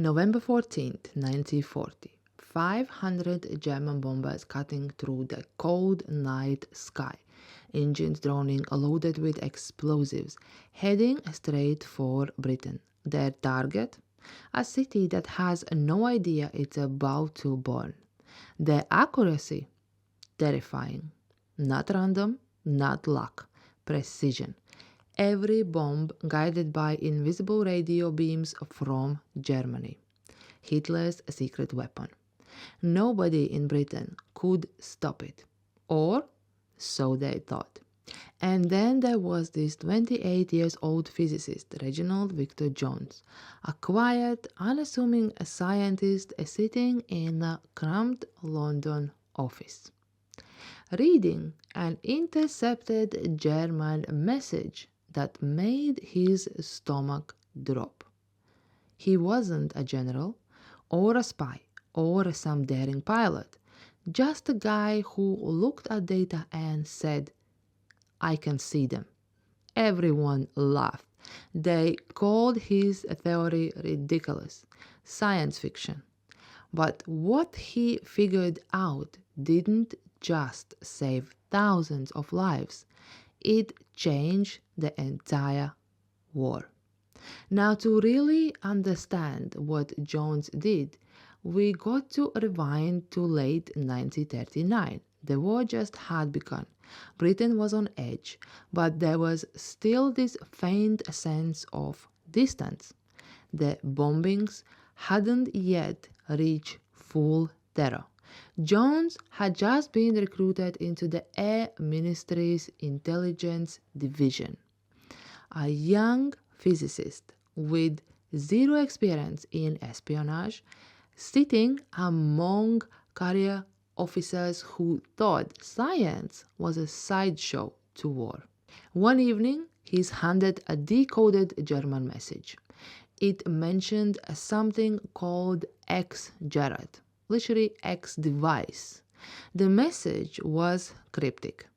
November 14th, 1940. 500 German bombers cutting through the cold night sky, engines droning loaded with explosives, heading straight for Britain. Their target? A city that has no idea it's about to burn. The accuracy? Terrifying. Not random, not luck. Precision. Every bomb guided by invisible radio beams from Germany. Hitler's secret weapon. Nobody in Britain could stop it. Or so they thought. And then there was this 28 years old physicist, Reginald Victor Jones, a quiet, unassuming scientist sitting in a cramped London office, reading an intercepted German message that made his stomach drop. He wasn't a general, or a spy, or some daring pilot, just a guy who looked at data and said, "I can see them." Everyone laughed. They called his theory ridiculous, science fiction. But what he figured out didn't just save thousands of lives. It changed the entire war. Now, to really understand what Jones did, we got to rewind to late 1939. The war just had begun. Britain was on edge, but there was still this faint sense of distance. The bombings hadn't yet reached full terror. Jones had just been recruited into the Air Ministry's Intelligence Division. A young physicist with zero experience in espionage, sitting among career officers who thought science was a sideshow to war. One evening, he's handed a decoded German message. It mentioned something called X-Gerad, literally X device. The message was cryptic.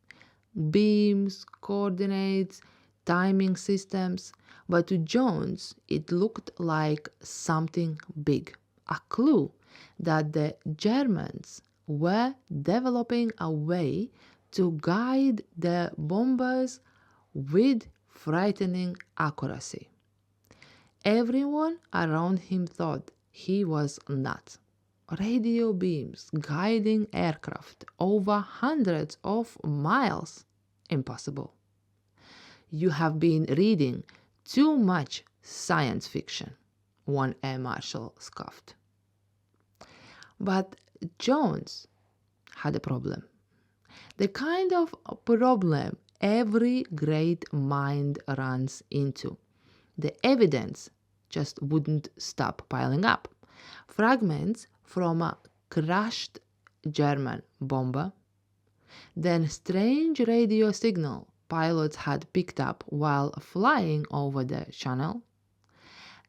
Beams, coordinates, timing systems, but to Jones it looked like something big, a clue that the Germans were developing a way to guide the bombers with frightening accuracy. Everyone around him thought he was nuts. Radio beams guiding aircraft over hundreds of miles? Impossible. "You have been reading too much science fiction," one air marshal scoffed. But Jones had a problem. The kind of problem every great mind runs into. The evidence just wouldn't stop piling up. Fragments from a crashed German bomber, then strange radio signal pilots had picked up while flying over the channel,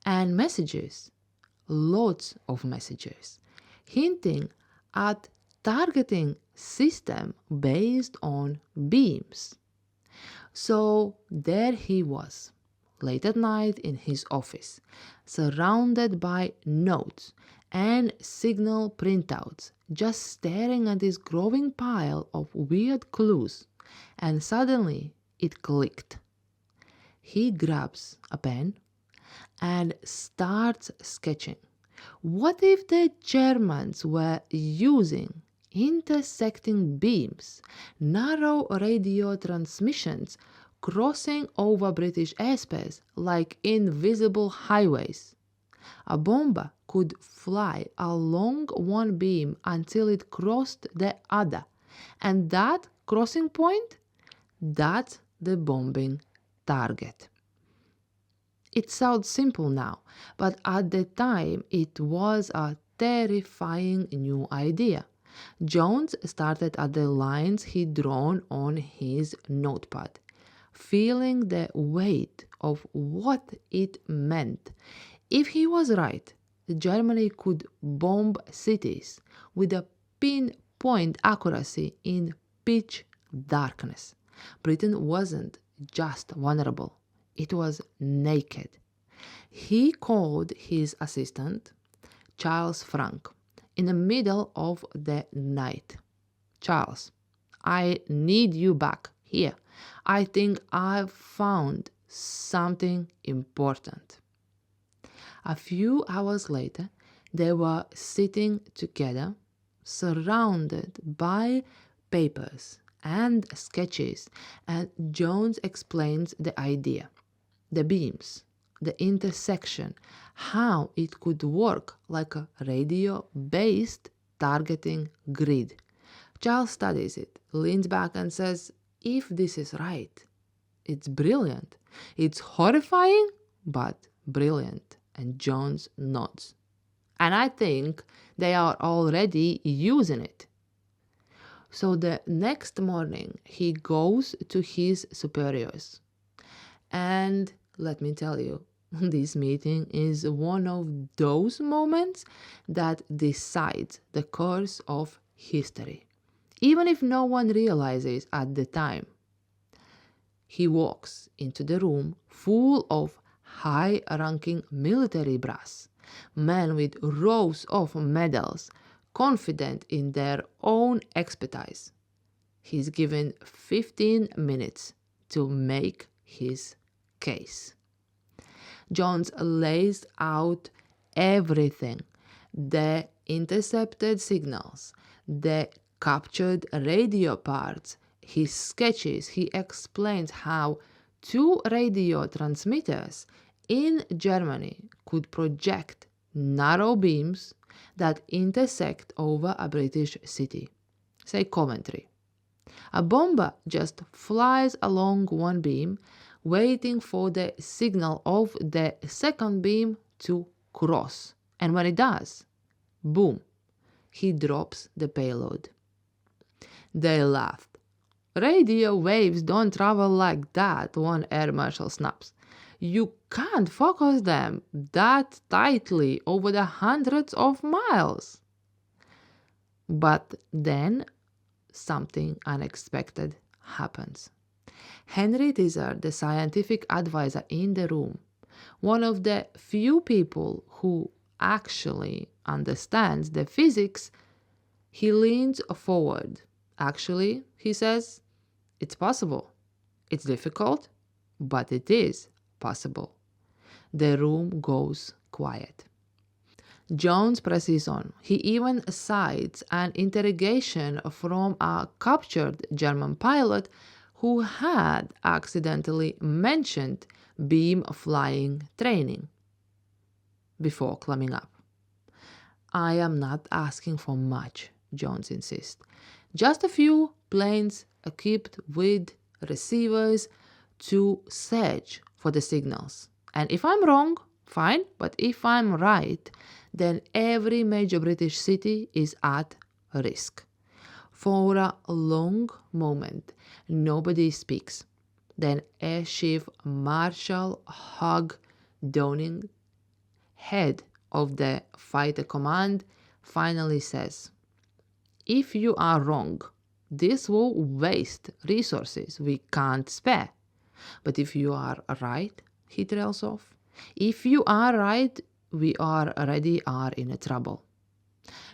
and messages, lots of messages, hinting at targeting system based on beams. So there he was, late at night in his office, surrounded by notes and signal printouts, just staring at this growing pile of weird clues, and suddenly it clicked. He grabs a pen and starts sketching. What if the Germans were using intersecting beams, narrow radio transmissions crossing over British airspace like invisible highways? A bomber could fly along one beam until it crossed the other, and that crossing point, that's the bombing target. It sounds simple now, but at the time it was a terrifying new idea. Jones started at the lines he'd drawn on his notepad, feeling the weight of what it meant. If he was right, Germany could bomb cities with a pinpoint accuracy in pitch darkness. Britain wasn't just vulnerable, it was naked. He called his assistant, Charles Frank, in the middle of the night. Charles, I need you back here. I think I've found something important. A few hours later, they were sitting together, surrounded by papers and sketches, and Jones explains the idea, the beams, the intersection, how it could work like a radio-based targeting grid. Charles studies it, leans back and says, if this is right, it's brilliant. It's horrifying, but brilliant. And Jones nods. And I think they are already using it. So the next morning, he goes to his superiors. And let me tell you, this meeting is one of those moments that decides the course of history, even if no one realizes at the time. He walks into the room full of high-ranking military brass, men with rows of medals, confident in their own expertise. He's given 15 minutes to make his case. Jones lays out everything, the intercepted signals, the captured radio parts, his sketches. He explains how 2 radio transmitters in Germany could project narrow beams that intersect over a British city, say Coventry. A bomber just flies along one beam, waiting for the signal of the second beam to cross. And when it does, boom, he drops the payload. They laughed. Radio waves don't travel like that, one air marshal snaps. You can't focus them that tightly over the hundreds of miles. But then something unexpected happens. Henry Tizard, the scientific advisor in the room, one of the few people who actually understands the physics, he leans forward. Actually, he says, it's possible. It's difficult, but it is possible. The room goes quiet. Jones presses on. He even cites an interrogation from a captured German pilot who had accidentally mentioned beam flying training before climbing up. I am not asking for much, Jones insists. Just a few planes equipped with receivers to search for the signals. And if I'm wrong, fine, but if I'm right, then every major British city is at risk. For a long moment, nobody speaks. Then Air Chief Marshal Hugh Downing, head of the fighter command, finally says, if you are wrong, this will waste resources we can't spare. But if you are right, he trails off. If you are right, we already are in trouble.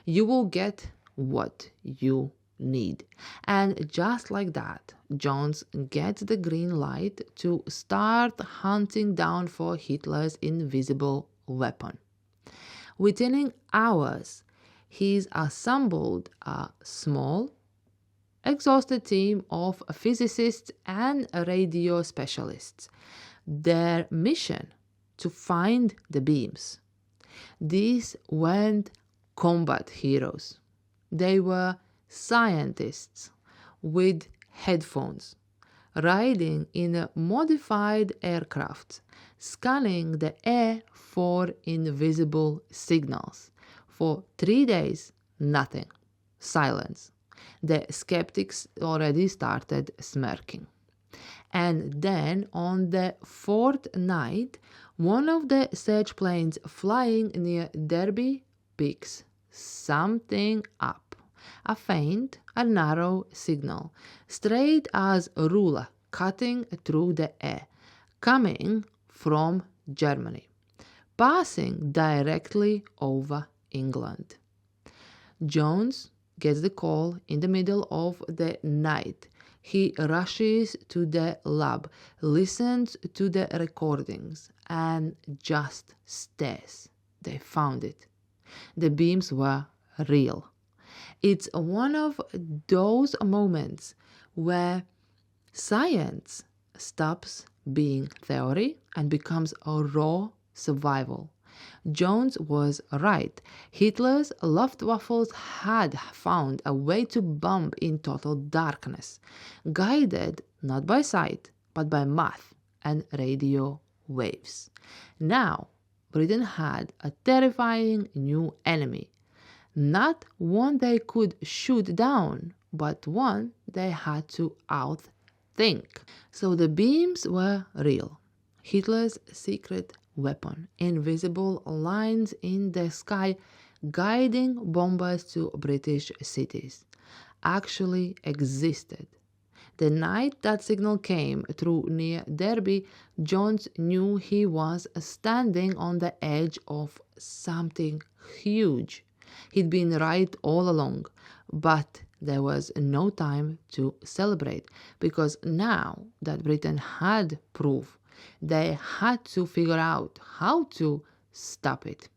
You will get what you need. And just like that, Jones gets the green light to start hunting down for Hitler's invisible weapon. Within hours, he's assembled a small, exhausted team of physicists and radio specialists. Their mission to find the beams. These weren't combat heroes. They were scientists with headphones, riding in a modified aircraft, scanning the air for invisible signals. For 3 days, nothing. Silence. The skeptics already started smirking. And then on the 4th night, one of the search planes flying near Derby picks something up. A faint, a narrow signal, straight as a ruler cutting through the air, coming from Germany, passing directly over England. Jones gets the call in the middle of the night. He rushes to the lab, listens to the recordings, and just stares. They found it. The beams were real. It's one of those moments where science stops being theory and becomes a raw survival. Jones was right. Hitler's Luftwaffe had found a way to bomb in total darkness, guided not by sight, but by math and radio waves. Now, Britain had a terrifying new enemy. Not one they could shoot down, but one they had to outthink. So the beams were real. Hitler's secret weapon, invisible lines in the sky guiding bombers to British cities, actually existed. The night that signal came through near Derby, Jones knew he was standing on the edge of something huge. He'd been right all along, but there was no time to celebrate, because now that Britain had proof, they had to figure out how to stop it.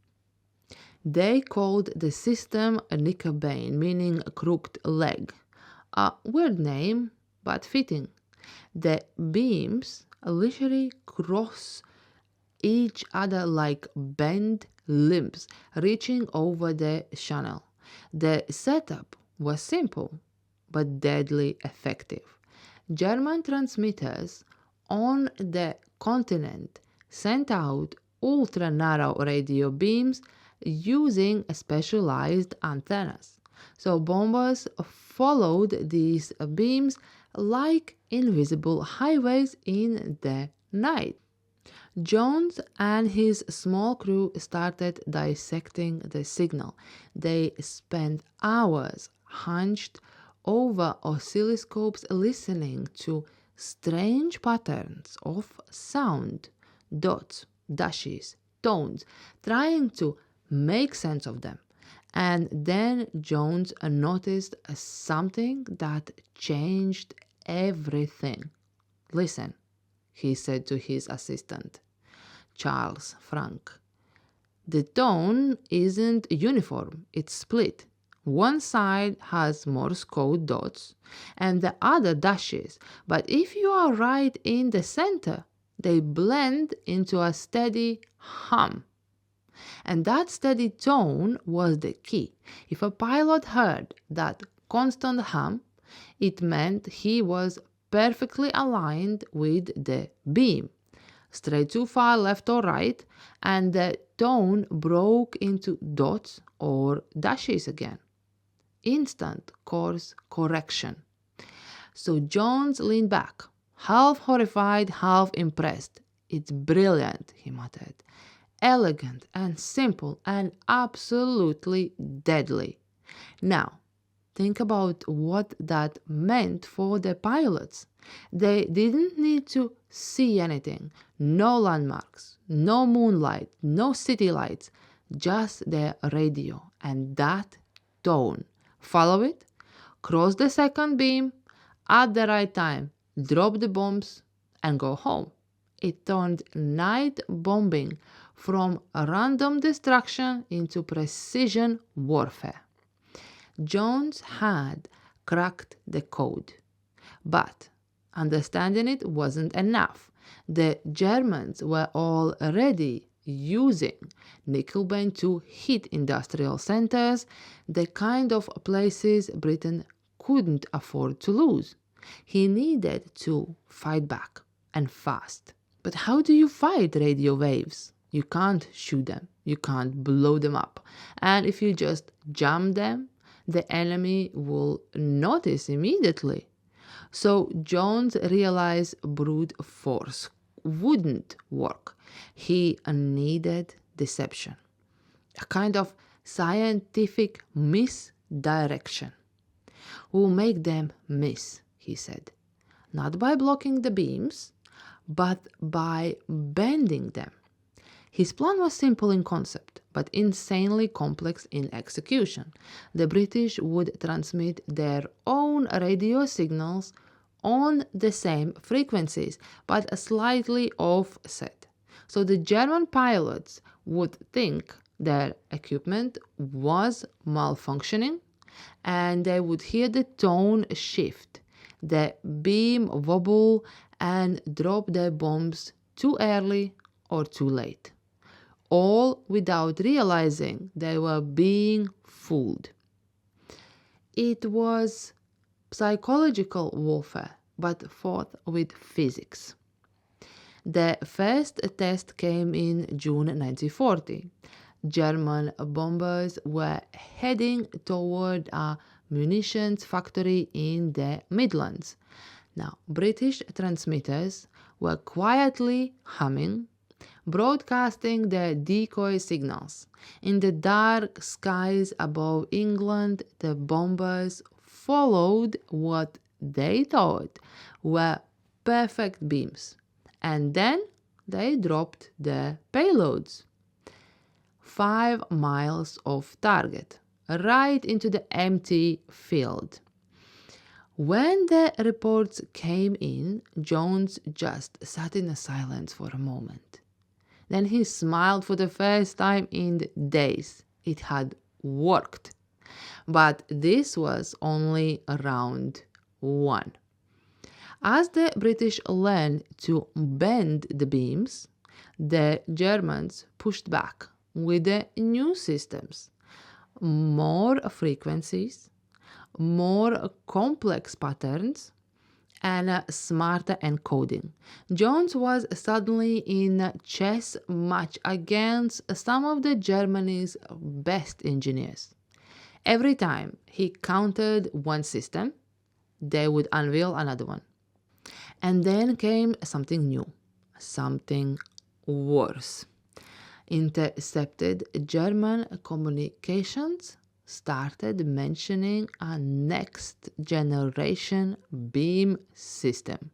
They called the system a knickerbane, meaning crooked leg. A weird name, but fitting. The beams literally cross each other like bent limbs reaching over the channel. The setup was simple, but deadly effective. German transmitters on the continent sent out ultra-narrow radio beams using specialized antennas. So bombers followed these beams like invisible highways in the night. Jones and his small crew started dissecting the signal. They spent hours hunched over oscilloscopes listening to strange patterns of sound, dots, dashes, tones, trying to make sense of them. And then Jones noticed something that changed everything. "Listen," he said to his assistant, Charles Frank. "The tone isn't uniform, it's split. One side has Morse code dots and the other dashes, but if you are right in the center, they blend into a steady hum." And that steady tone was the key. If a pilot heard that constant hum, it meant he was perfectly aligned with the beam. Straight too far left or right, and the tone broke into dots or dashes again. Instant course correction. So Jones leaned back, half horrified, half impressed. "It's brilliant," he muttered. "Elegant and simple and absolutely deadly." Now, think about what that meant for the pilots. They didn't need to see anything. No landmarks, no moonlight, no city lights, just their radio and that tone. Follow it, cross the second beam at the right time, drop the bombs, and go home. It turned night bombing from random destruction into precision warfare. Jones had cracked the code, but understanding it wasn't enough. The Germans were already using Nickelbane to hit industrial centers, the kind of places Britain couldn't afford to lose. He needed to fight back, and fast. But how do you fight radio waves? You can't shoot them. You can't blow them up. And if you just jam them, the enemy will notice immediately. So Jones realized brute force wouldn't work. He needed deception, a kind of scientific misdirection. "We'll make them miss," he said, "not by blocking the beams, but by bending them." His plan was simple in concept, but insanely complex in execution. The British would transmit their own radio signals on the same frequencies, but slightly offset. So the German pilots would think their equipment was malfunctioning, and they would hear the tone shift, the beam wobble, and drop their bombs too early or too late, all without realizing they were being fooled. It was psychological warfare, but fought with physics. The first test came in June 1940. German bombers were heading toward a munitions factory in the Midlands. Now, British transmitters were quietly humming, broadcasting their decoy signals. In the dark skies above England, the bombers followed what they thought were perfect beams, and then they dropped their payloads 5 miles off target, right into the empty field. When the reports came in, Jones just sat in silence for a moment. Then he smiled for the first time in days. It had worked. But this was only round 1. As the British learned to bend the beams, the Germans pushed back with the new systems, more frequencies, more complex patterns, and smarter encoding. Jones was suddenly in a chess match against some of the Germany's best engineers. Every time he countered one system, they would unveil another one. And then came something new, something worse. Intercepted German communications started mentioning a next generation beam system,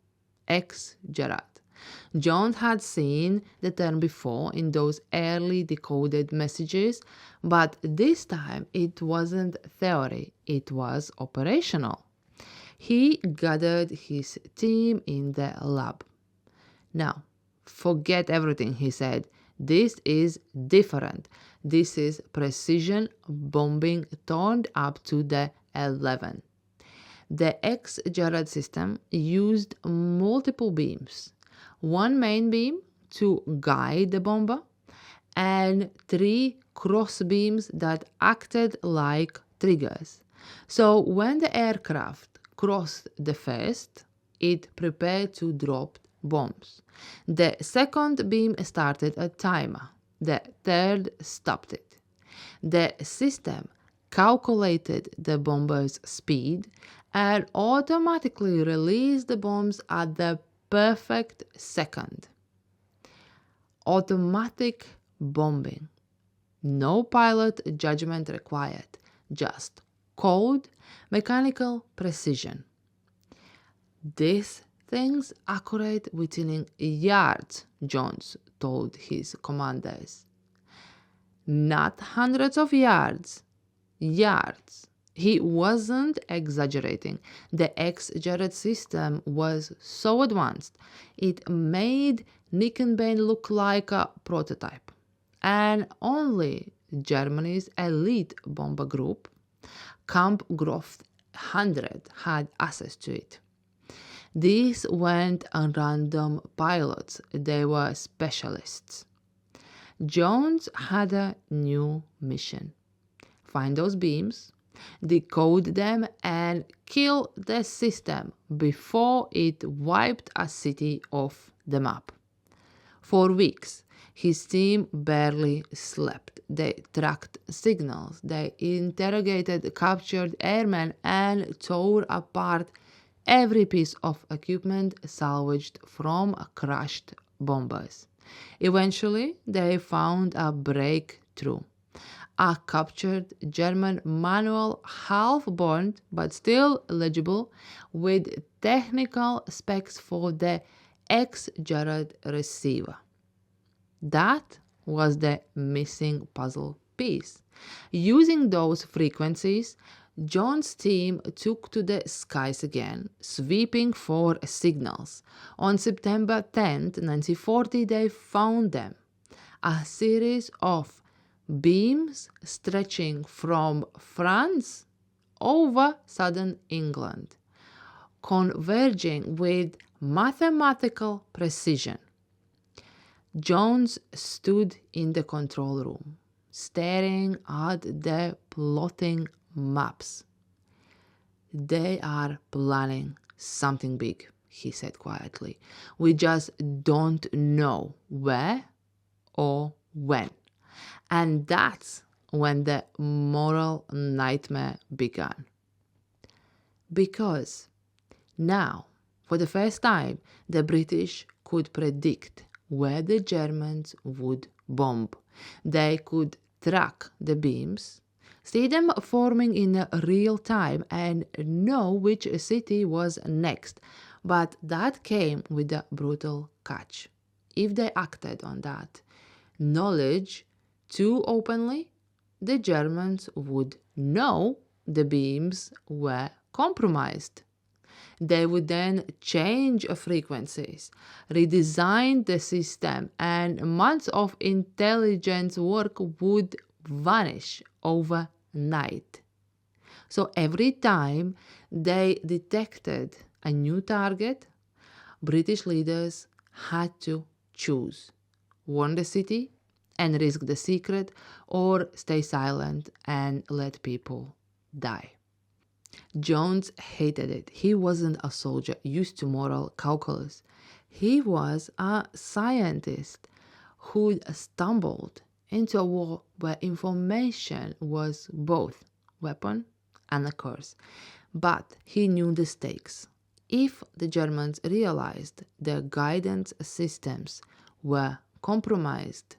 X-Gerad. Jones had seen the term before in those early decoded messages, but this time it wasn't theory, it was operational. He gathered his team in the lab. Now, forget everything, he said. This is different. This is precision bombing turned up to the 11. The X-Gerad system used multiple beams. One main beam to guide the bomber, and 3 cross beams that acted like triggers. So when the aircraft crossed the first, it prepared to drop bombs. The second beam started a timer. The third stopped it. The system calculated the bomber's speed and automatically released the bombs at the perfect second. Automatic bombing. No pilot judgment required, just cold, mechanical precision. This thing's accurate within yards, Jones told his commanders. Not hundreds of yards, yards. He wasn't exaggerating. The X-Gerad system was so advanced, it made Nickenbane look like a prototype. And only Germany's elite bomber group, Kampfgruppe 100, had access to it. These weren't random pilots, they were specialists. Jones had a new mission. Find those beams, decode them, and kill the system before it wiped a city off the map. For weeks, his team barely slept. They tracked signals, they interrogated captured airmen, and tore apart every piece of equipment salvaged from crashed bombers. Eventually, they found a breakthrough. A captured German manual, half-burned but still legible, with technical specs for the X-Gerad receiver. That was the missing puzzle piece. Using those frequencies, Jones' team took to the skies again, sweeping for signals. On September 10, 1940, they found them. A series of beams stretching from France over southern England, converging with mathematical precision. Jones stood in the control room, staring at the plotting maps. "They are planning something big," he said quietly. "We just don't know where or when." And that's when the moral nightmare began. Because now, for the first time, the British could predict where the Germans would bomb. They could track the beams, see them forming in real time, and know which city was next. But that came with a brutal catch. If they acted on that knowledge too openly, the Germans would know the beams were compromised. They would then change frequencies, redesign the system, and months of intelligence work would vanish overnight. So every time they detected a new target, British leaders had to choose: warn the city and risk the secret, or stay silent and let people die. Jones hated it. He wasn't a soldier used to moral calculus. He was a scientist who'd stumbled into a war where information was both weapon and a curse. But he knew the stakes. If the Germans realized their guidance systems were compromised,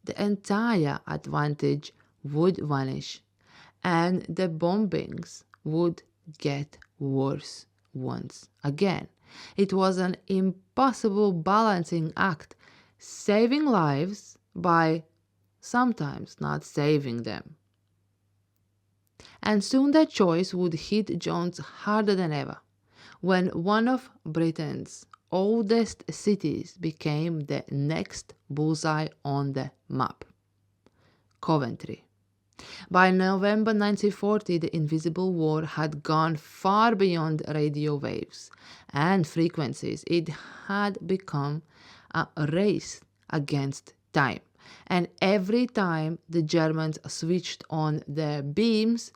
the entire advantage would vanish, and the bombings would get worse once again. It was an impossible balancing act, saving lives by sometimes not saving them. And soon that choice would hit Jones harder than ever, when one of Britain's oldest cities became the next bullseye on the map: Coventry. By November 1940, the Invisible War had gone far beyond radio waves and frequencies. It had become a race against time. And every time the Germans switched on their beams,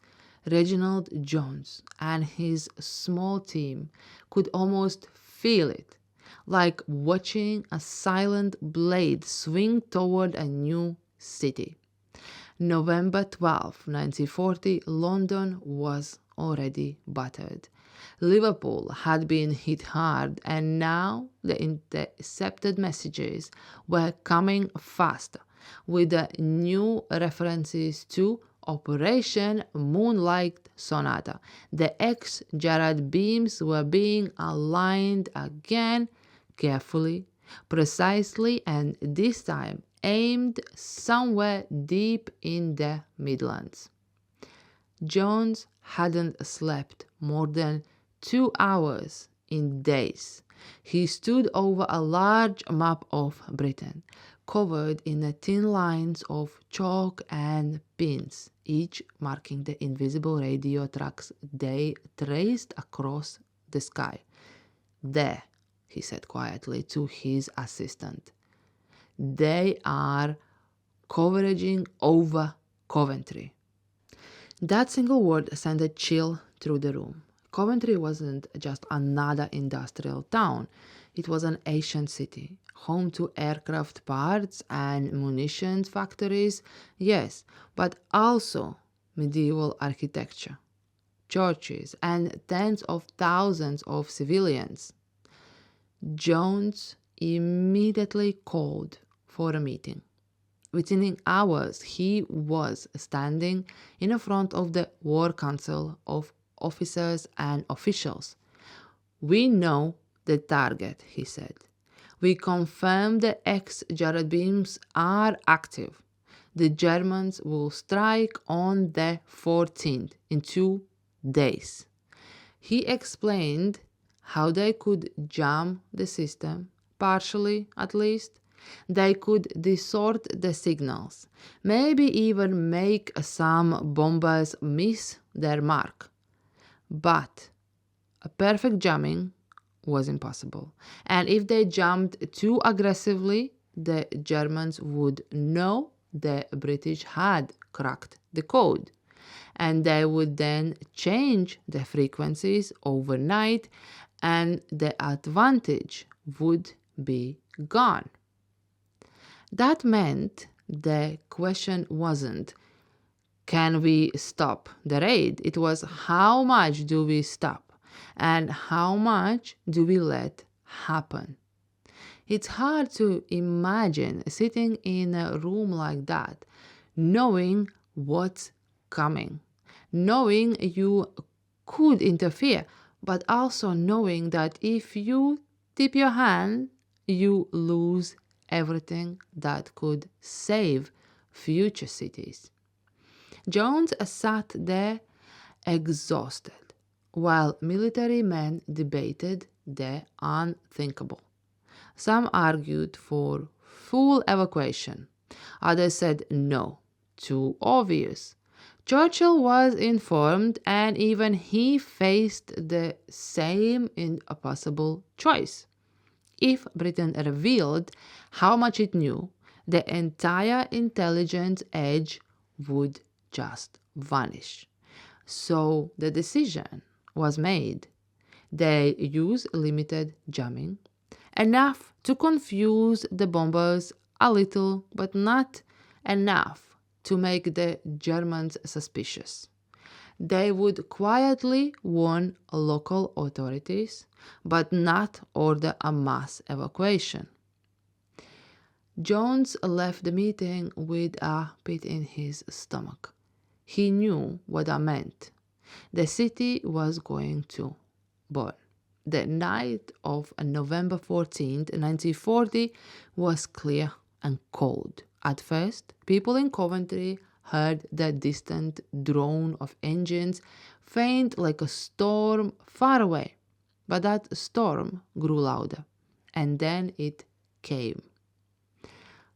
Reginald Jones and his small team could almost feel it, like watching a silent blade swing toward a new city. November 12, 1940, London was already battered. Liverpool had been hit hard, and now the intercepted messages were coming fast, with new references to Operation Moonlight Sonata. The ex-Gerard beams were being aligned again, carefully, precisely, and this time aimed somewhere deep in the Midlands. Jones hadn't slept more than 2 hours in days. He stood over a large map of Britain, covered in thin lines of chalk and pins, each marking the invisible radio tracks they traced across the sky. "There," he said quietly to his assistant. "They are converging over Coventry." That single word sent a chill through the room. Coventry wasn't just another industrial town. It was an ancient city, home to aircraft parts and munitions factories, yes, but also medieval architecture, churches, and tens of thousands of civilians. Jones immediately called for a meeting. Within hours, he was standing in front of the War Council of officers and officials. "We know the target," he said. We confirm the X-Jared beams are active. The Germans will strike on the 14th, in 2 days. He explained how they could jam the system, partially at least. They could distort the signals, maybe even make some bombers miss their mark. But a perfect jamming was impossible. And if they jammed too aggressively, the Germans would know the British had cracked the code. And they would then change the frequencies overnight, and the advantage would be gone. That meant the question wasn't, can we stop the raid? It was, how much do we stop? And how much do we let happen? It's hard to imagine sitting in a room like that, knowing what's coming, knowing you could interfere, but also knowing that if you tip your hand, you lose everything that could save future cities. Jones sat there exhausted, while military men debated the unthinkable. Some argued for full evacuation. Others said no, too obvious. Churchill was informed, and even he faced the same impossible choice. If Britain revealed how much it knew, the entire intelligence edge would just vanish. So the decision was made. They use limited jamming, enough to confuse the bombers a little, but not enough to make the Germans suspicious. They would quietly warn local authorities, but not order a mass evacuation. Jones left the meeting with a pit in his stomach. He knew what that meant. The city was going to burn. The night of November 14th, 1940 was clear and cold. At first, people in Coventry heard the distant drone of engines, faint like a storm far away. But that storm grew louder, and then it came.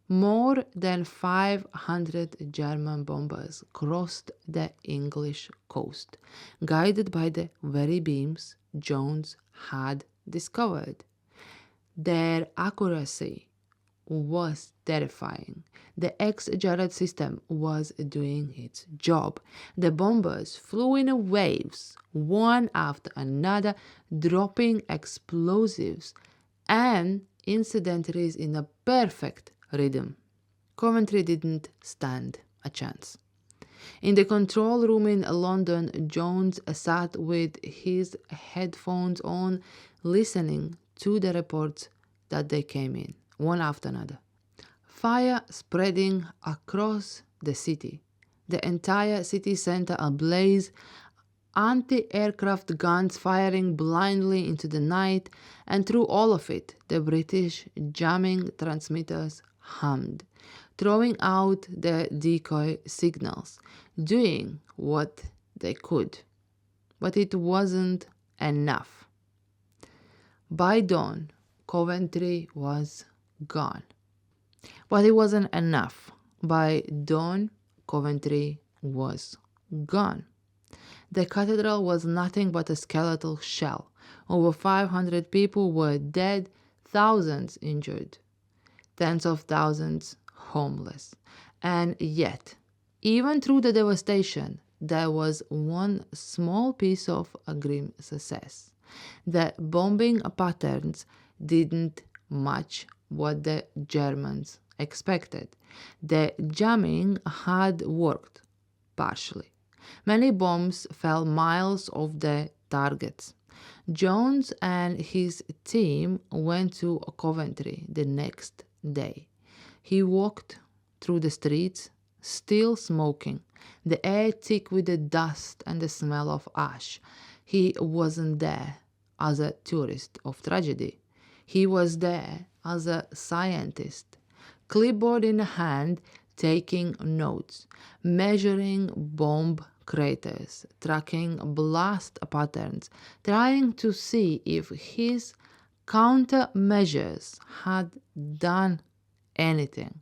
More than 500 German bombers crossed the English coast, guided by the very beams Jones had discovered. Their accuracy was terrifying. The X-Jared system was doing its job. The bombers flew in waves, one after another, dropping explosives and incendiaries in a perfect rhythm. Coventry didn't stand a chance. In the control room in London, Jones sat with his headphones on, listening to the reports that they came in, one after another. Fire spreading across the city, the entire city center ablaze, anti-aircraft guns firing blindly into the night, and through all of it, the British jamming transmitters hummed, throwing out the decoy signals, doing what they could. But it wasn't enough. By dawn, Coventry was gone. But it wasn't enough. By dawn, Coventry was gone. The cathedral was nothing but a skeletal shell. Over 500 people were dead, thousands injured, tens of thousands homeless. And yet, even through the devastation, there was one small piece of a grim success. The bombing patterns didn't match what the Germans expected. The jamming had worked, partially. Many bombs fell miles off the targets. Jones and his team went to Coventry the next day. He walked through the streets, still smoking, the air thick with the dust and the smell of ash. He wasn't there as a tourist of tragedy. He was there as a scientist, clipboard in hand, taking notes, measuring bomb craters, tracking blast patterns, trying to see if his countermeasures had done anything.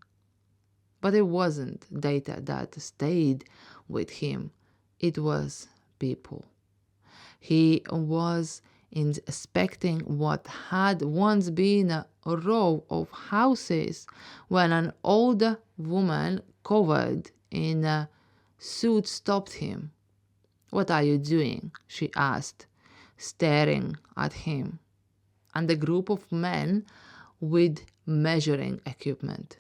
But it wasn't data that stayed with him, it was people. He was inspecting what had once been a row of houses when an older woman covered in a suit stopped him. "What are you doing?" she asked, staring at him and the group of men with measuring equipment.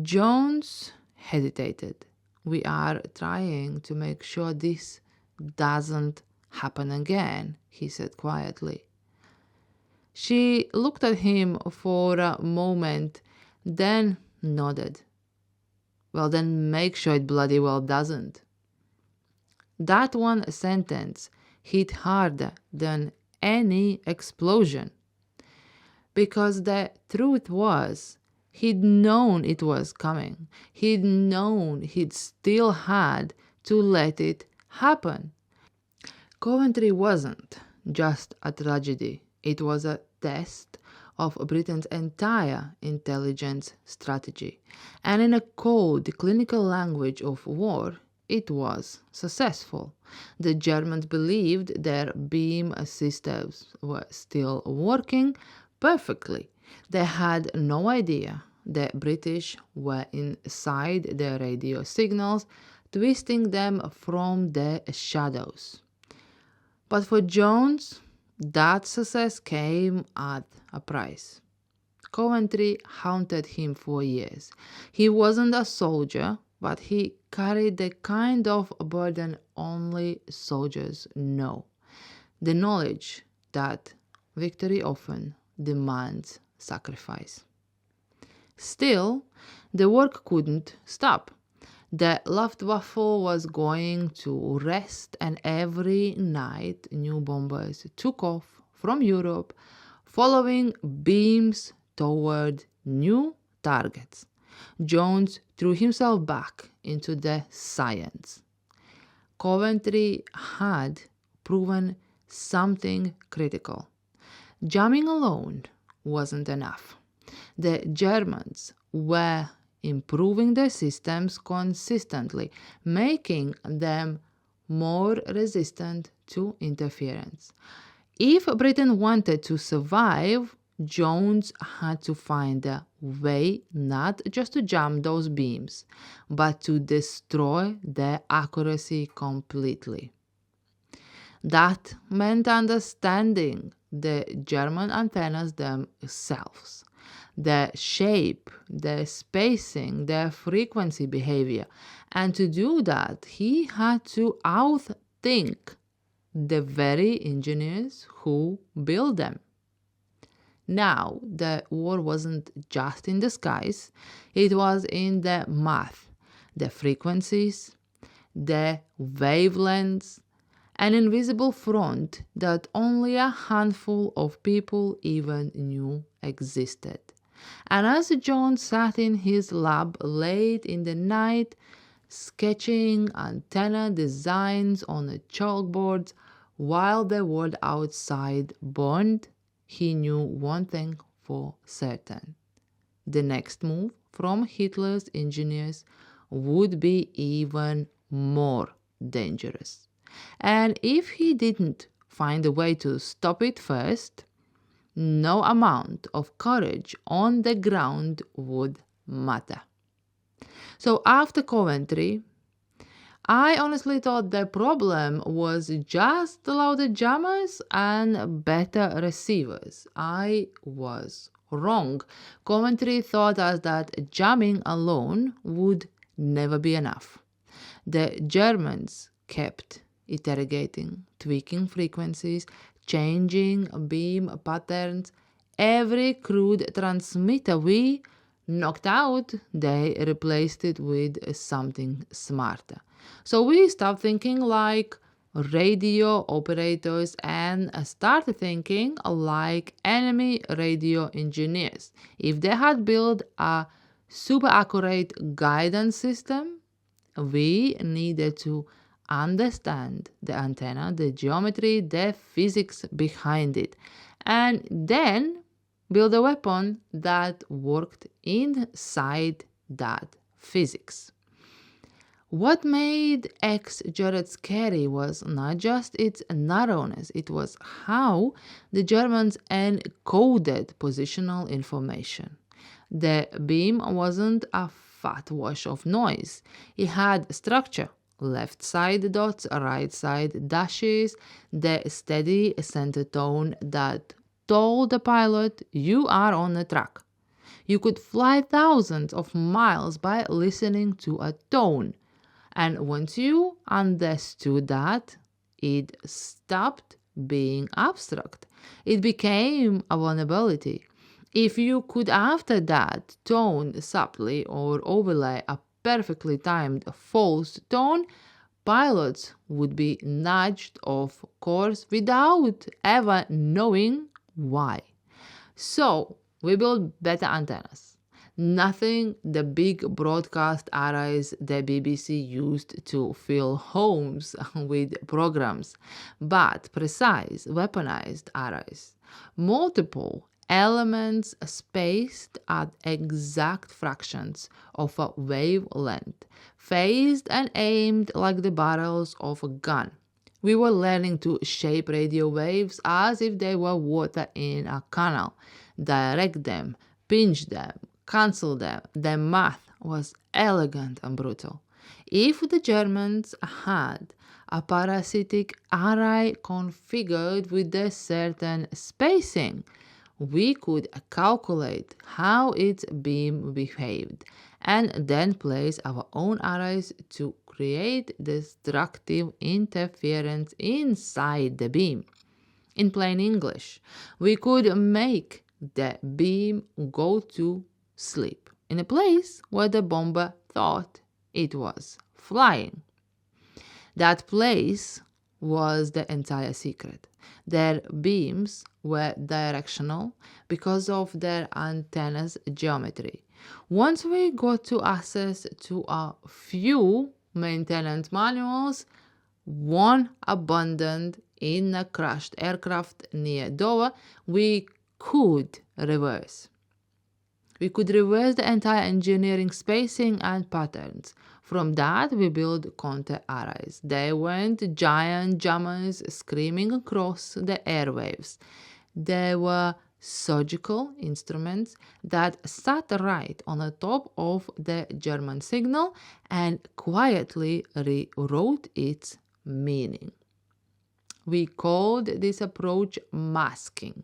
Jones hesitated. "We are trying to make sure this doesn't happen again," he said quietly. She looked at him for a moment, then nodded. "Well, then make sure it bloody well doesn't." That one sentence hit harder than any explosion, because the truth was, he'd known it was coming. He'd known he'd still had to let it happen. Coventry wasn't just a tragedy. It was a test of Britain's entire intelligence strategy. And in a cold clinical language of war, it was successful. The Germans believed their beam systems were still working perfectly. They had no idea the British were inside their radio signals, twisting them from the shadows. But for Jones, that success came at a price. Coventry haunted him for years. He wasn't a soldier, but he carried the kind of burden only soldiers know. The knowledge that victory often demands sacrifice. Still, the work couldn't stop. The Luftwaffe was going to rest, and every night new bombers took off from Europe, following beams toward new targets. Jones threw himself back into the science. Coventry had proven something critical. Jamming alone wasn't enough. The Germans were improving their systems consistently, making them more resistant to interference. If Britain wanted to survive, Jones had to find a way not just to jam those beams, but to destroy their accuracy completely. That meant understanding the German antennas themselves, their shape, their spacing, their frequency behavior. And to do that, he had to outthink the very engineers who built them. Now, the war wasn't just in the skies, it was in the math, the frequencies, the wavelengths, an invisible front that only a handful of people even knew existed. And as John sat in his lab late in the night, sketching antenna designs on a chalkboard while the world outside burned, he knew one thing for certain. The next move from Hitler's engineers would be even more dangerous. And if he didn't find a way to stop it first, no amount of courage on the ground would matter. So after Coventry, I honestly thought the problem was just louder jammers and better receivers. I was wrong. Coventry taught us that jamming alone would never be enough. The Germans kept interrogating, tweaking frequencies, changing beam patterns. Every crude transmitter we knocked out, they replaced it with something smarter. So we stopped thinking like radio operators and started thinking like enemy radio engineers. If they had built a super accurate guidance system, we needed to understand the antenna, the geometry, the physics behind it, and then build a weapon that worked inside that physics. What made X-Jared scary was not just its narrowness, it was how the Germans encoded positional information. The beam wasn't a fat wash of noise. It had structure. Left side dots, right side dashes, the steady center tone that told the pilot you are on the track. You could fly thousands of miles by listening to a tone. And once you understood that, it stopped being abstract. It became a vulnerability. If you could, after that, tone subtly or overlay a perfectly timed false tone, pilots would be nudged off course without ever knowing why. So, we built better antennas. Nothing the big broadcast arrays the BBC used to fill homes with programs, but precise, weaponized arrays. Multiple elements spaced at exact fractions of a wavelength, phased and aimed like the barrels of a gun. We were learning to shape radio waves as if they were water in a canal, direct them, pinch them, cancel them. The math was elegant and brutal. If the Germans had a parasitic array configured with a certain spacing, we could calculate how its beam behaved and then place our own arrays to create destructive interference inside the beam. In plain English, we could make the beam go to sleep in a place where the bomber thought it was flying. That place was the entire secret. Their beams were directional because of their antenna's geometry. Once we got to access to a few maintenance manuals, one abandoned in a crashed aircraft near Dover, we could reverse. We could reverse the entire engineering spacing and patterns. From that, we built counter arrays. They weren't giant jammers screaming across the airwaves. They were surgical instruments that sat right on the top of the German signal and quietly rewrote its meaning. We called this approach masking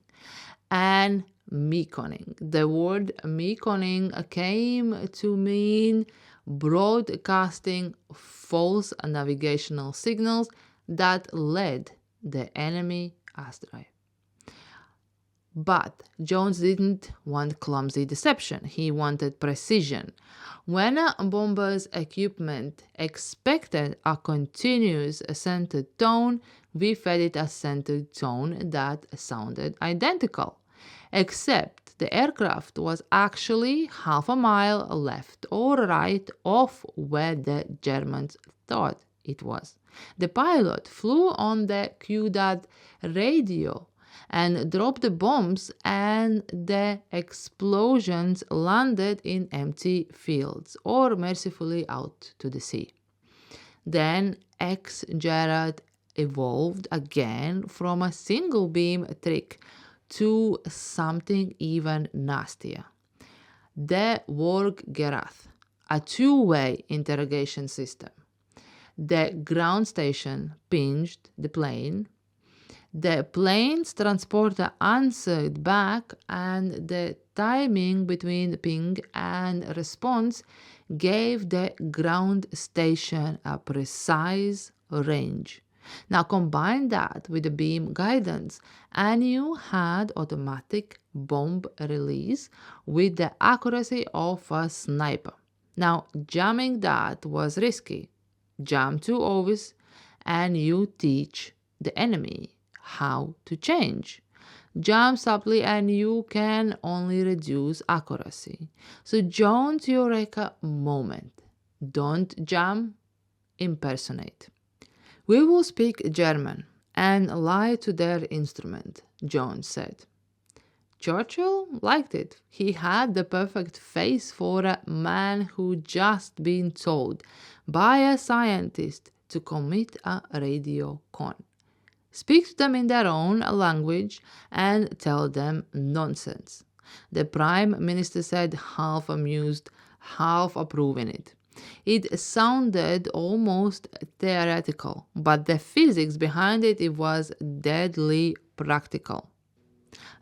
and meconing. The word meconing came to mean broadcasting false navigational signals that led the enemy astray. But Jones didn't want clumsy deception. He wanted precision. When a bomber's equipment expected a continuous centered tone, we fed it a centered tone that sounded identical, except the aircraft was actually half a mile left or right of where the Germans thought it was. The pilot flew on the QDAD radio and dropped the bombs, and the explosions landed in empty fields or mercifully out to the sea. Then X-Jared evolved again from a single beam trick to something even nastier. The Workgerät, a two-way interrogation system. The ground station pinged the plane. The plane's transporter answered back, and the timing between ping and response gave the ground station a precise range. Now combine that with the beam guidance, and you had automatic bomb release with the accuracy of a sniper. Now jamming that was risky. Jam too obvious, and you teach the enemy how to change. Jump subtly and you can only reduce accuracy. So Jones' Eureka moment. Don't jump, impersonate. We will speak German and lie to their instrument, Jones said. Churchill liked it. He had the perfect face for a man who just been told by a scientist to commit a radio con. Speak to them in their own language and tell them nonsense. The Prime Minister said, half amused, half approving it. It sounded almost theoretical, but the physics behind it was deadly practical.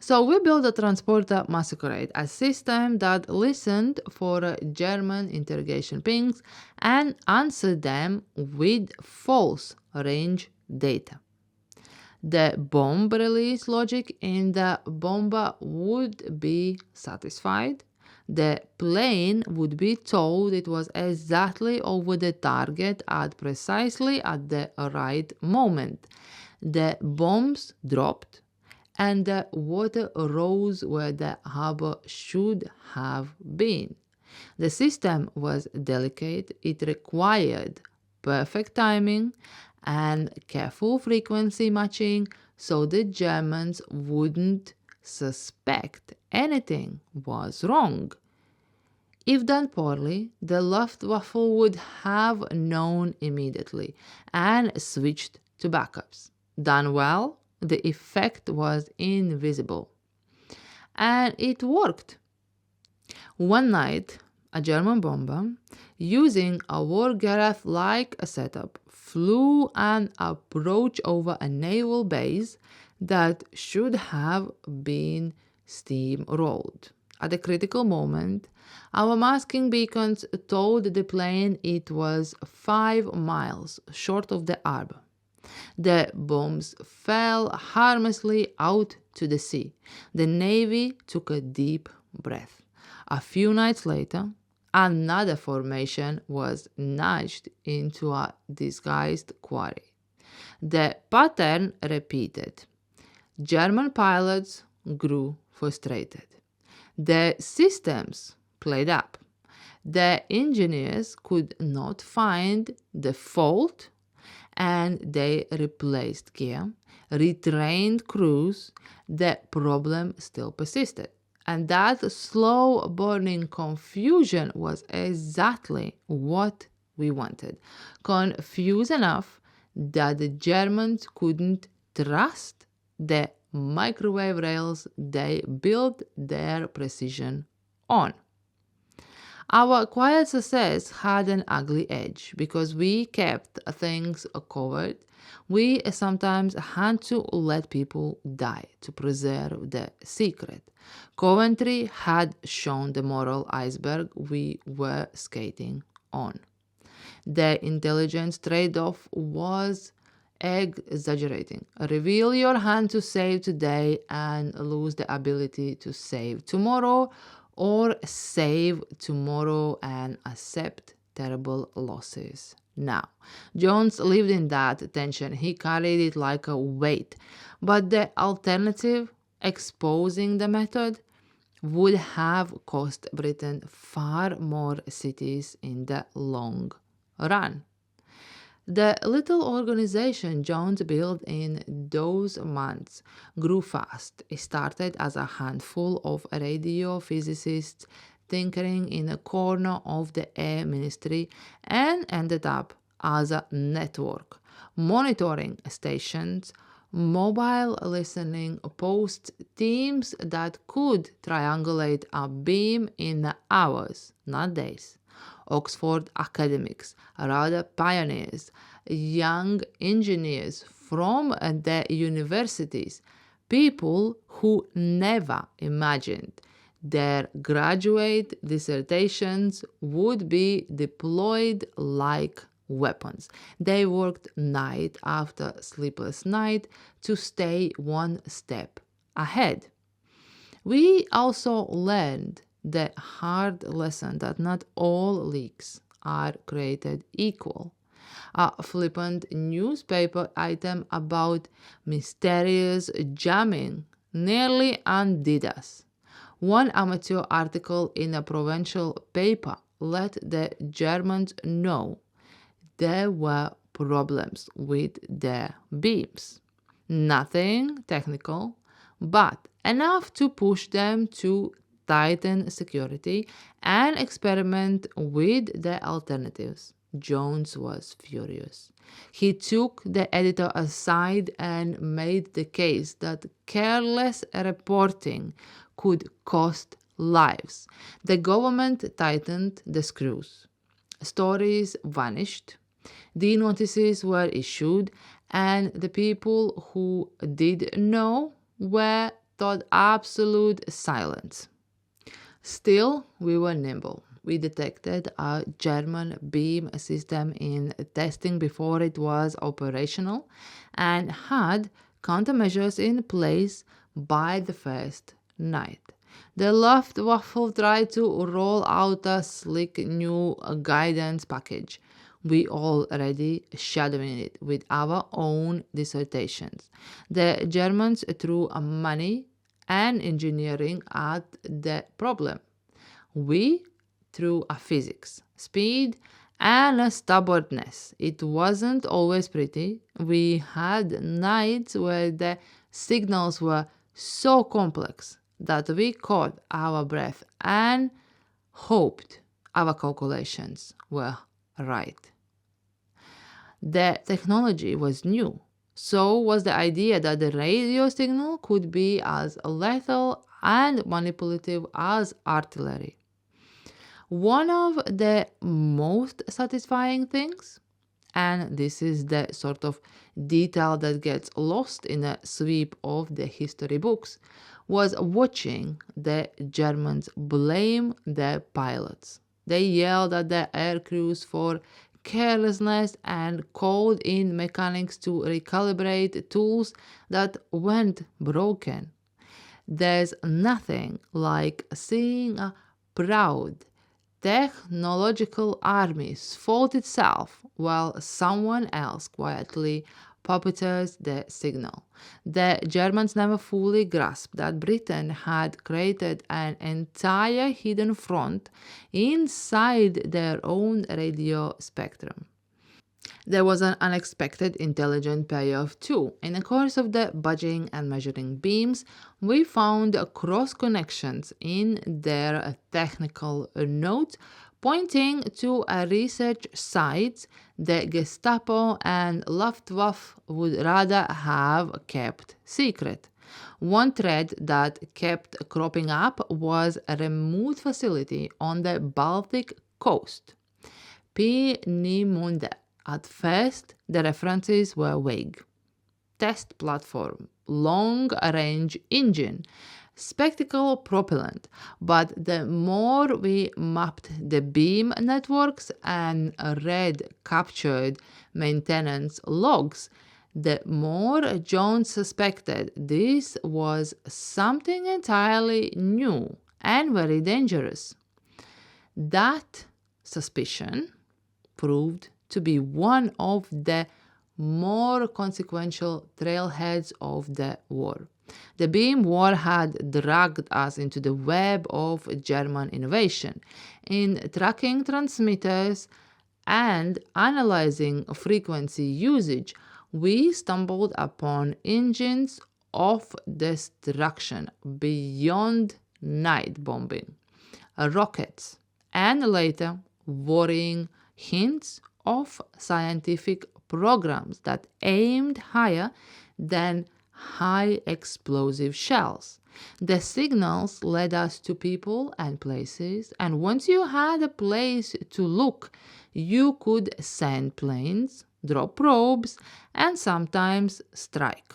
So we built a transporter masquerade, a system that listened for German interrogation pings and answered them with false range data. The bomb release logic in the bomber would be satisfied. The plane would be told it was exactly over the target at precisely at the right moment. The bombs dropped and the water rose where the harbor should have been. The system was delicate. It required perfect timing and careful frequency matching so the Germans wouldn't suspect anything was wrong. If done poorly, the Luftwaffe would have known immediately and switched to backups. Done well, the effect was invisible. And it worked. One night, a German bomber, using a war Gareth-like setup, flew an approach over a naval base that should have been steamrolled. At the critical moment, our masking beacons told the plane it was 5 miles short of the harbor. The bombs fell harmlessly out to the sea. The Navy took a deep breath. A few nights later, another formation was nudged into a disguised quarry. The pattern repeated. German pilots grew frustrated. The systems played up. The engineers could not find the fault and they replaced gear, retrained crews. The problem still persisted. And that slow-burning confusion was exactly what we wanted. Confused enough that the Germans couldn't trust the microwave rails they built their precision on. Our quiet success had an ugly edge because we kept things covered. We sometimes had to let people die to preserve the secret. Coventry had shown the moral iceberg we were skating on. The intelligence trade-off was exaggerating. Reveal your hand to save today and lose the ability to save tomorrow, or save tomorrow and accept terrible losses now. Jones lived in that tension. He carried it like a weight. But the alternative, exposing the method, would have cost Britain far more cities in the long run. The little organization Jones built in those months grew fast. It started as a handful of radio physicists tinkering in a corner of the Air Ministry and ended up as a network, monitoring stations, mobile listening posts, teams that could triangulate a beam in hours, not days. Oxford academics, rather pioneers, young engineers from the universities, people who never imagined their graduate dissertations would be deployed like weapons. They worked night after sleepless night to stay one step ahead. We also learned the hard lesson that not all leaks are created equal. A flippant newspaper item about mysterious jamming nearly undid us. One amateur article in a provincial paper let the Germans know there were problems with their beams. Nothing technical, but enough to push them to tighten security and experiment with the alternatives. Jones was furious. He took the editor aside and made the case that careless reporting could cost lives. The government tightened the screws. Stories vanished. The notices were issued, and the people who did know were taught absolute silence. Still, we were nimble. We detected a German beam system in testing before it was operational and had countermeasures in place by the first night. The Luftwaffe tried to roll out a slick new guidance package. We already shadowing it with our own dissertations. The Germans threw money and engineering at the problem. We threw a physics, speed, and a stubbornness. It wasn't always pretty. We had nights where the signals were so complex that we caught our breath and hoped our calculations were right. The technology was new. So was the idea that the radio signal could be as lethal and manipulative as artillery. One of the most satisfying things, and this is the sort of detail that gets lost in a sweep of the history books, was watching the Germans blame their pilots. They yelled at the air crews for carelessness and called in mechanics to recalibrate tools that went broken. There's nothing like seeing a proud technological army fault itself while someone else quietly puppeteers the signal. The Germans never fully grasped that Britain had created an entire hidden front inside their own radio spectrum. There was an unexpected intelligent payoff too. In the course of the budging and measuring beams, we found cross connections in their technical notes pointing to a research site the Gestapo and Luftwaffe would rather have kept secret. One thread that kept cropping up was a remote facility on the Baltic coast, Peenemünde. At first, the references were vague. Test platform, long-range engine, spectacle propellant. But the more we mapped the beam networks and read captured maintenance logs, the more Jones suspected this was something entirely new and very dangerous. That suspicion proved to be one of the more consequential trailheads of the war. The beam war had dragged us into the web of German innovation. In tracking transmitters and analyzing frequency usage, we stumbled upon engines of destruction beyond night bombing, rockets, and later worrying hints of scientific programs that aimed higher than high explosive shells. The signals led us to people and places, and once you had a place to look, you could send planes, drop probes, and sometimes strike.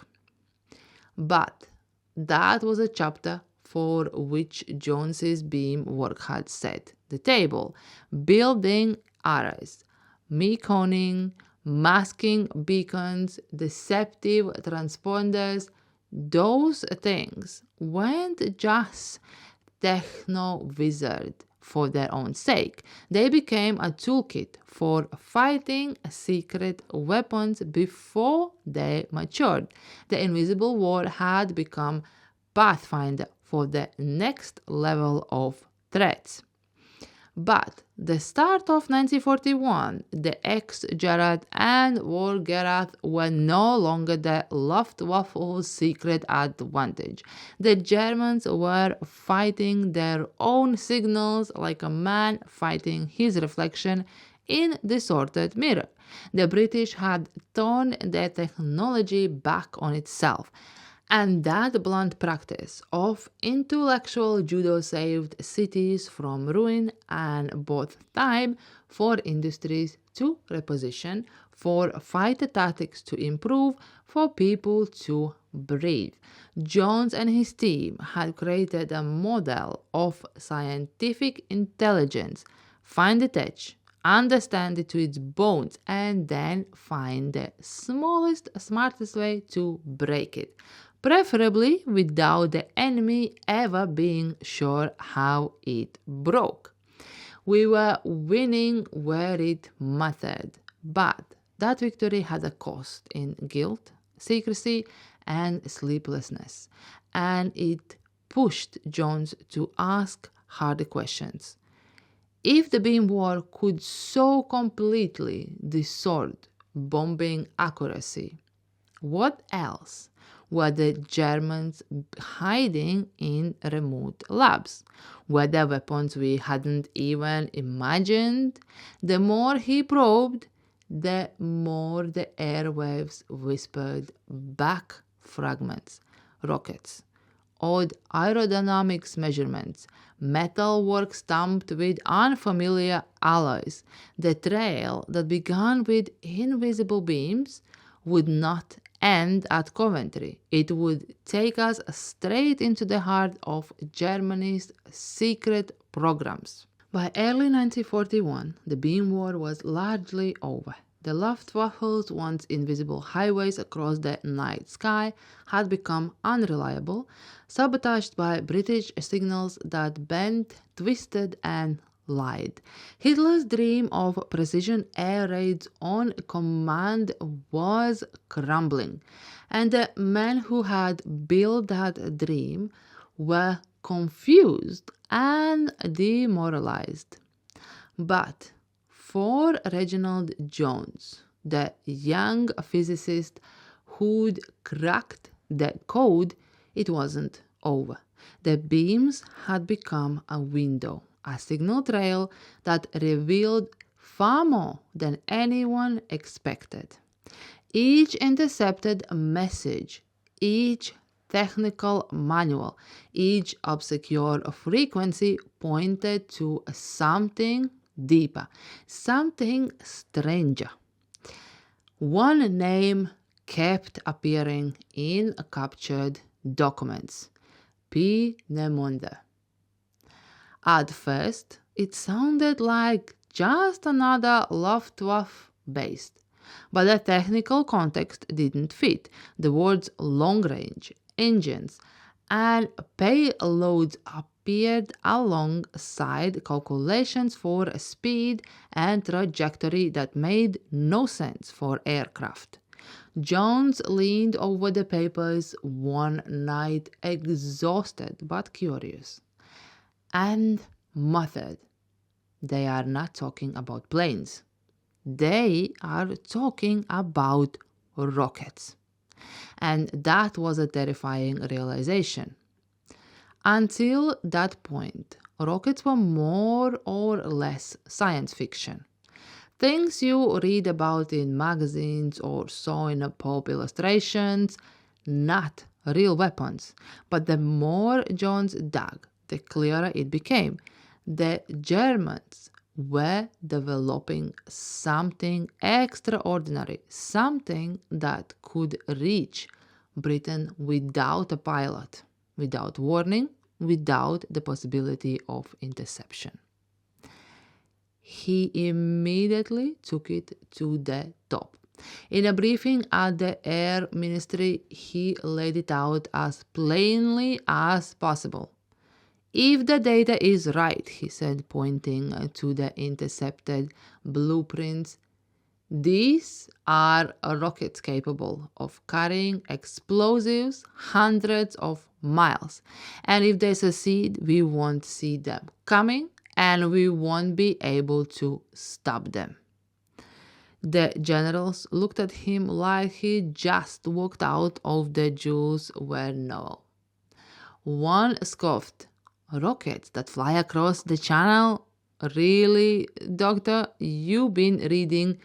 But that was a chapter for which Jones's beam work had set the table. Building arrays, meconing, masking beacons, deceptive transponders, those things weren't just techno-wizard for their own sake. They became a toolkit for fighting secret weapons before they matured. The Invisible War had become pathfinder for the next level of threats. But the start of 1941, the ex-Gerard and War Gerard were no longer the Luftwaffe's secret advantage. The Germans were fighting their own signals like a man fighting his reflection in the distorted mirror. The British had turned their technology back on itself. And that blunt practice of intellectual judo saved cities from ruin and bought time for industries to reposition, for fighter tactics to improve, for people to breathe. Jones and his team had created a model of scientific intelligence. Find the edge, understand it to its bones, and then find the smallest, smartest way to break it, preferably without the enemy ever being sure how it broke. We were winning where it mattered, but that victory had a cost in guilt, secrecy, and sleeplessness, and it pushed Jones to ask harder questions. If the beam war could so completely distort bombing accuracy, what else were the Germans hiding in remote labs? Were there weapons we hadn't even imagined? The more he probed, the more the airwaves whispered back fragments, rockets, odd aerodynamics measurements, metal work stamped with unfamiliar alloys. The trail that began with invisible beams would not end at Coventry. It would take us straight into the heart of Germany's secret programs. By early 1941, the beam war was largely over. The Luftwaffe's once invisible highways across the night sky had become unreliable, sabotaged by British signals that bent, twisted, and lied. Hitler's dream of precision air raids on command was crumbling, and the men who had built that dream were confused and demoralized. But for Reginald Jones, the young physicist who'd cracked the code, it wasn't over. The beams had become a window, a signal trail that revealed far more than anyone expected. Each intercepted message, each technical manual, each obscure frequency pointed to something deeper, something stranger. One name kept appearing in captured documents: Peenemünde. At first, it sounded like just another Luftwaffe base, but the technical context didn't fit. The words long range, engines, and payloads appeared alongside calculations for speed and trajectory that made no sense for aircraft. Jones leaned over the papers one night, exhausted but curious, and muttered, "They are not talking about planes. They are talking about rockets." And that was a terrifying realization. Until that point, rockets were more or less science fiction. Things you read about in magazines or saw in pulp illustrations, not real weapons. But the more Jones dug, the clearer it became. The Germans were developing something extraordinary, something that could reach Britain without a pilot, without warning, without the possibility of interception. He immediately took it to the top. In a briefing at the Air Ministry, he laid it out as plainly as possible. If the data is right, he said, pointing to the intercepted blueprints, these are rockets capable of carrying explosives hundreds of miles. And if they succeed, we won't see them coming and we won't be able to stop them. The generals looked at him like he just walked out of the Jules Verne novel. One scoffed, "Rockets that fly across the channel? Really, Doctor? You've been reading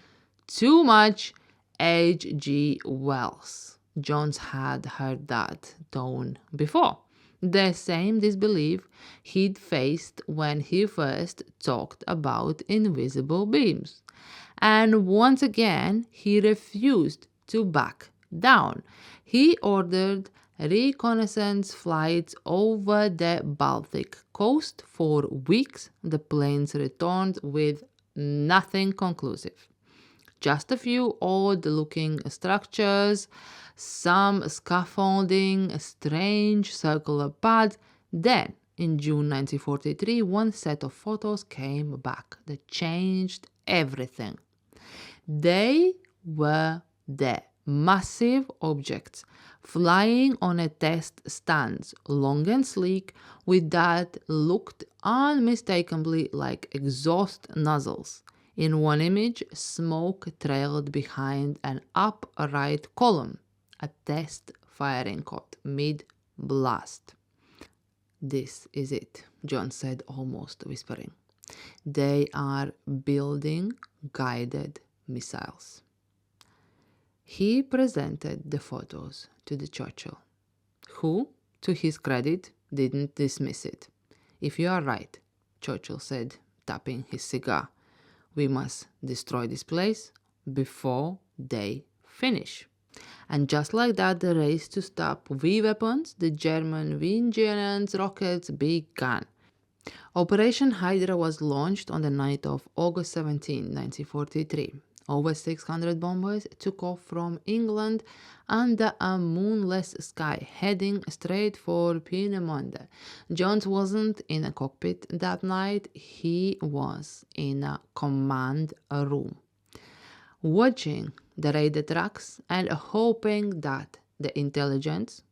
too much H.G. Wells." Jones had heard that tone before. The same disbelief he'd faced when he first talked about invisible beams. And once again, he refused to back down. He ordered reconnaissance flights over the Baltic coast for weeks. The planes returned with nothing conclusive. Just a few odd-looking structures, some scaffolding, strange circular paths. Then, in June 1943, one set of photos came back that changed everything. They were there, massive objects flying on a test stand, long and sleek, with that looked unmistakably like exhaust nozzles. In one image, smoke trailed behind an upright column, a test firing caught mid-blast. "This is it," John said, almost whispering. "They are building guided missiles." He presented the photos to the Churchill, who, to his credit, didn't dismiss it. "If you are right," Churchill said, tapping his cigar, "we must destroy this place before they finish." And just like that, the race to stop V-weapons, the German Vengeance rockets, began. Operation Hydra was launched on the night of August 17, 1943. Over 600 bombers took off from England under a moonless sky, heading straight for Peenemünde. Jones wasn't in a cockpit that night. He was in a command room, watching the radar tracks and hoping that the intelligence,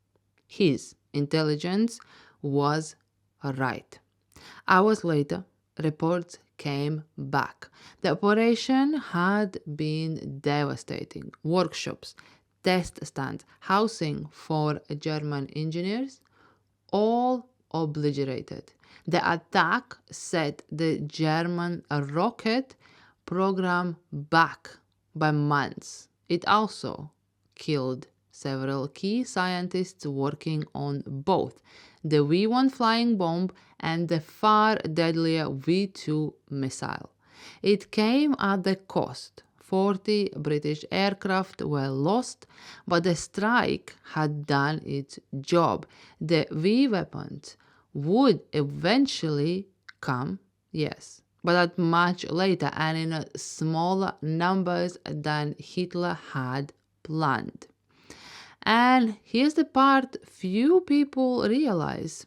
his intelligence, was right. Hours later, reports came back. The operation had been devastating. Workshops, test stands, housing for German engineers, all obliterated. The attack set the German rocket program back by months. It also killed several key scientists working on both the V-1 flying bomb and the far deadlier V-2 missile. It came at the cost. 40 British aircraft were lost, but the strike had done its job. The V-weapons would eventually come, yes, but at much later and in smaller numbers than Hitler had planned. And here's the part few people realize.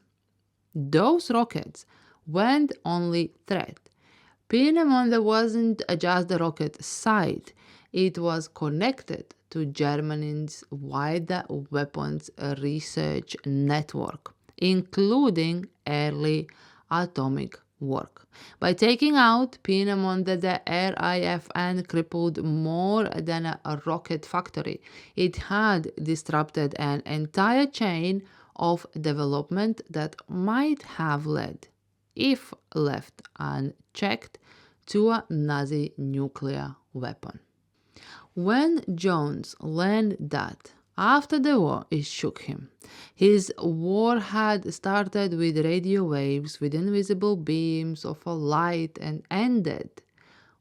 Those rockets weren't only threat. Peenemünde wasn't just the rocket site. It was connected to Germany's wider weapons research network, including early atomic work. By taking out Peenemünde, the RAF crippled more than a rocket factory. It had disrupted an entire chain of development that might have led, if left unchecked, to a Nazi nuclear weapon. When Jones learned that, after the war, it shook him. His war had started with radio waves, with invisible beams of a light, and ended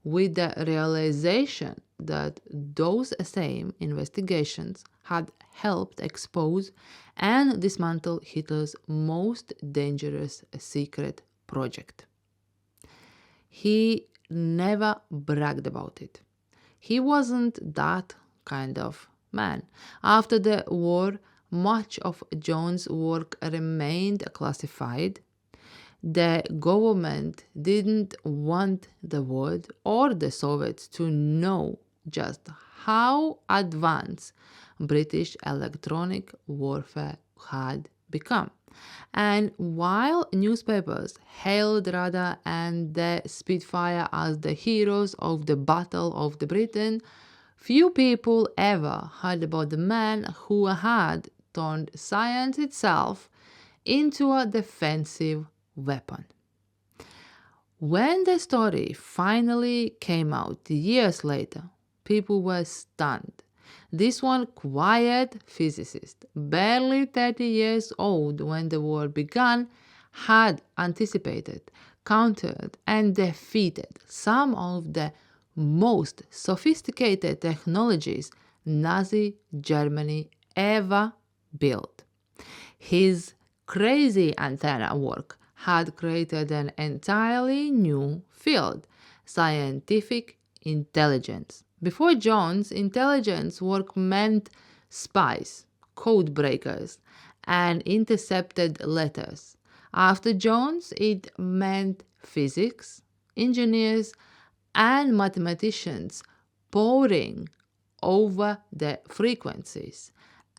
with the realization that those same investigations had helped expose and dismantle Hitler's most dangerous secret project. He never bragged about it. He wasn't that kind of man. After the war, much of Jones' work remained classified. The government didn't want the world or the Soviets to know just how advanced British electronic warfare had become. And while newspapers hailed Radha and the Spitfire as the heroes of the Battle of the Britain, few people ever heard about the man who had turned science itself into a defensive weapon. When the story finally came out years later, people were stunned. This one quiet physicist, barely 30 years old when the war began, had anticipated, countered, and defeated some of the most sophisticated technologies Nazi Germany ever built. His crazy antenna work had created an entirely new field, scientific intelligence. Before Jones, intelligence work meant spies, code breakers, and intercepted letters. After Jones, it meant physics, engineers, and mathematicians poring over the frequencies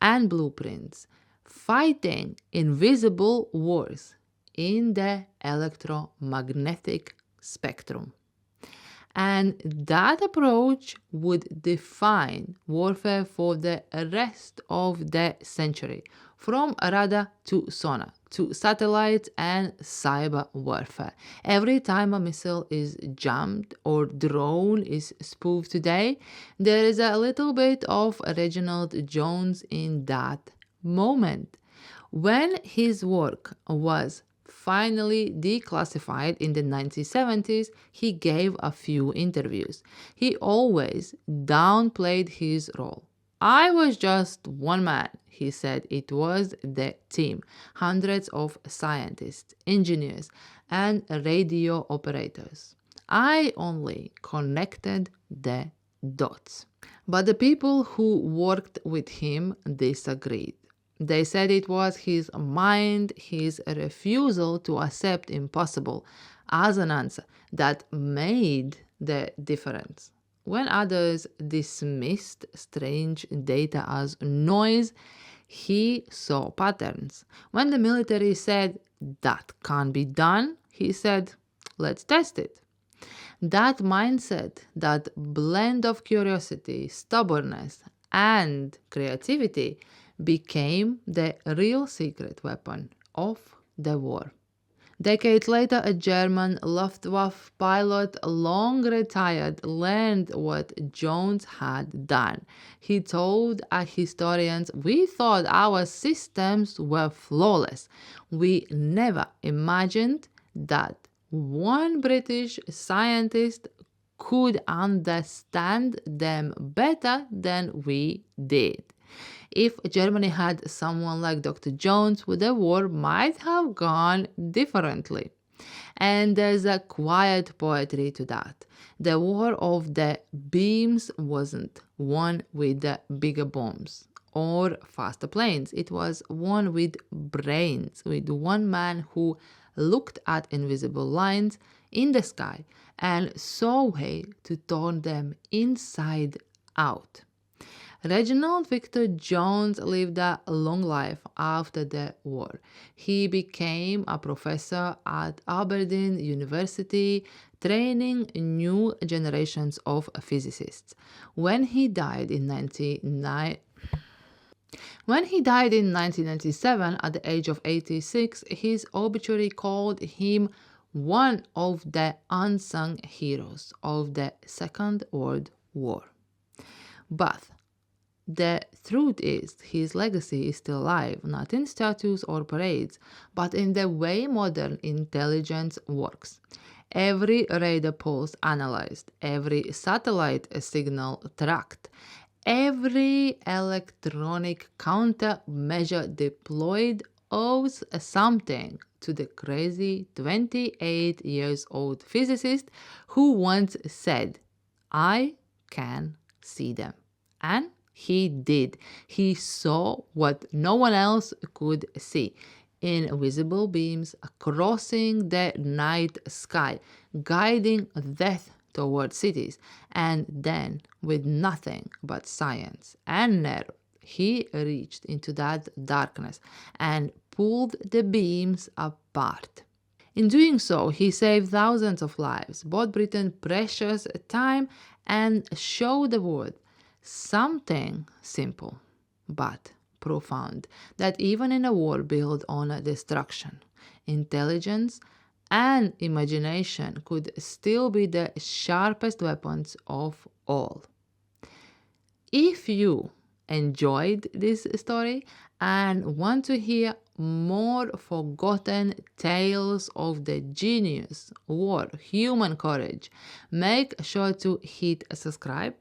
and blueprints, fighting invisible wars in the electromagnetic spectrum. And that approach would define warfare for the rest of the century, from radar to sonar, to satellites and cyber warfare. Every time a missile is jammed or drone is spoofed today, there is a little bit of Reginald Jones in that moment. When his work was finally declassified in the 1970s, he gave a few interviews. He always downplayed his role. I was just one man, he said. It was the team, hundreds of scientists, engineers, and radio operators. I only connected the dots. But the people who worked with him disagreed. They said it was his mind, his refusal to accept impossible as an answer that made the difference. When others dismissed strange data as noise, he saw patterns. When the military said that can't be done, he said, let's test it. That mindset, that blend of curiosity, stubbornness, and creativity became the real secret weapon of the war. Decades later, a German Luftwaffe pilot, long retired, learned what Jones had done. He told historians, "We thought our systems were flawless. We never imagined that one British scientist could understand them better than we did." If Germany had someone like Dr. Jones, the war might have gone differently. And there's a quiet poetry to that. The war of the beams wasn't won with the bigger bombs or faster planes. It was won with brains, with one man who looked at invisible lines in the sky and saw a way to turn them inside out. Reginald Victor Jones lived a long life after the war. He became a professor at Aberdeen University, training new generations of physicists. When he died in 1997 at the age of 86, his obituary called him one of the unsung heroes of the Second World War. But the truth is, his legacy is still alive, not in statues or parades, but in the way modern intelligence works. Every radar pulse analyzed, every satellite signal tracked, every electronic countermeasure deployed owes something to the crazy 28 years old physicist who once said, "I can see them." And he did. He saw what no one else could see. invisible beams crossing the night sky, guiding death toward cities. And then, with nothing but science and nerve, he reached into that darkness and pulled the beams apart. In doing so, he saved thousands of lives, bought Britain precious time, and showed the world something simple but profound, that even in a war built on destruction, intelligence and imagination could still be the sharpest weapons of all. If you enjoyed this story and want to hear more forgotten tales of the genius, war, human courage, make sure to hit subscribe.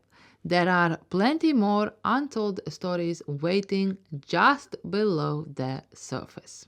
There are plenty more untold stories waiting just below the surface.